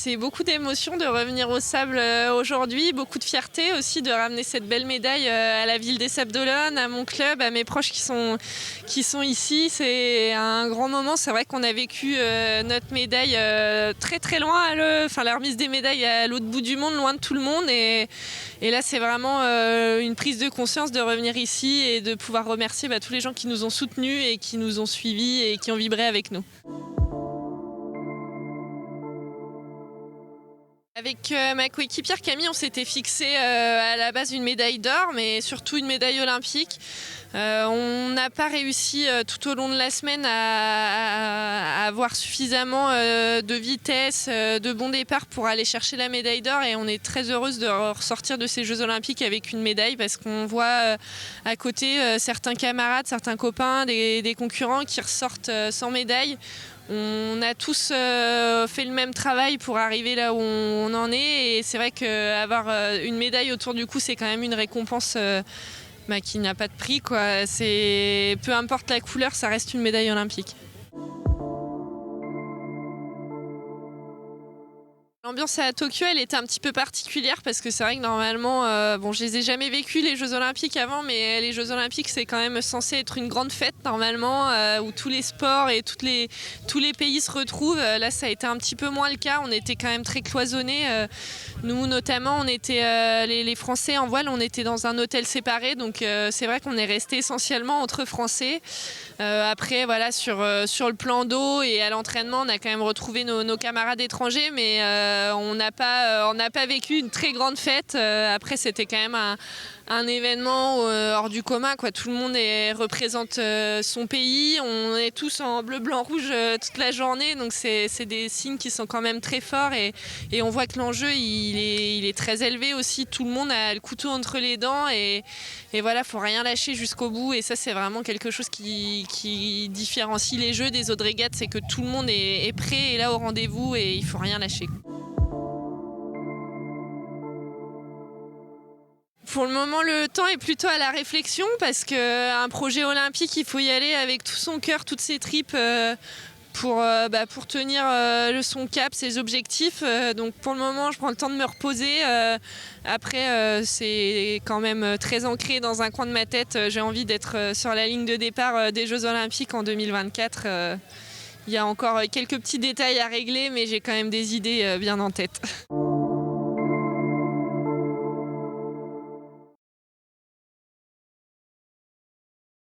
C'est beaucoup d'émotions de revenir au sable aujourd'hui, beaucoup de fierté aussi de ramener cette belle médaille à la ville des Sables d'Olonne, à mon club, à mes proches qui sont ici. C'est un grand moment. C'est vrai qu'on a vécu notre médaille très très loin, la remise des médailles à l'autre bout du monde, loin de tout le monde. Et là, c'est vraiment une prise de conscience de revenir ici et de pouvoir remercier tous les gens qui nous ont soutenus et qui nous ont suivis et qui ont vibré avec nous. Avec ma coéquipière Camille, on s'était fixé à la base une médaille d'or, mais surtout une médaille olympique. On n'a pas réussi tout au long de la semaine à avoir suffisamment de vitesse, de bon départ pour aller chercher la médaille d'or, et on est très heureuse de ressortir de ces Jeux olympiques avec une médaille, parce qu'on voit à côté certains camarades, certains copains, des concurrents qui ressortent sans médaille. On a tous fait le même travail pour arriver là où on en est, et c'est vrai qu'avoir une médaille autour du cou, c'est quand même une récompense qui n'a pas de prix, quoi. Peu importe la couleur, ça reste une médaille olympique. L'ambiance à Tokyo, elle était un petit peu particulière parce que c'est vrai que normalement, je les ai jamais vécus les Jeux Olympiques avant, mais les Jeux Olympiques, c'est quand même censé être une grande fête normalement, où tous les sports et tous les pays se retrouvent. Là, ça a été un petit peu moins le cas. On était quand même très cloisonnés. Nous, notamment, on était les Français en voile, on était dans un hôtel séparé, donc c'est vrai qu'on est resté essentiellement entre Français. Après, voilà, sur le plan d'eau et à l'entraînement, on a quand même retrouvé nos camarades étrangers, mais on n'a pas vécu une très grande fête. Après, c'était quand même un événement hors du commun, quoi. Tout le monde représente son pays. On est tous en bleu, blanc, rouge toute la journée, donc c'est des signes qui sont quand même très forts, et on voit que l'enjeu il est très élevé aussi. Tout le monde a le couteau entre les dents, et voilà, faut rien lâcher jusqu'au bout, et ça, c'est vraiment quelque chose qui différencie les Jeux des autres régates, c'est que tout le monde est prêt et là au rendez-vous, et il faut rien lâcher. Pour le moment, le temps est plutôt à la réflexion, parce qu'un projet olympique, il faut y aller avec tout son cœur, toutes ses tripes, pour tenir son cap, ses objectifs. Donc pour le moment, je prends le temps de me reposer. Après, c'est quand même très ancré dans un coin de ma tête. J'ai envie d'être sur la ligne de départ des Jeux Olympiques en 2024. Il y a encore quelques petits détails à régler, mais j'ai quand même des idées bien en tête.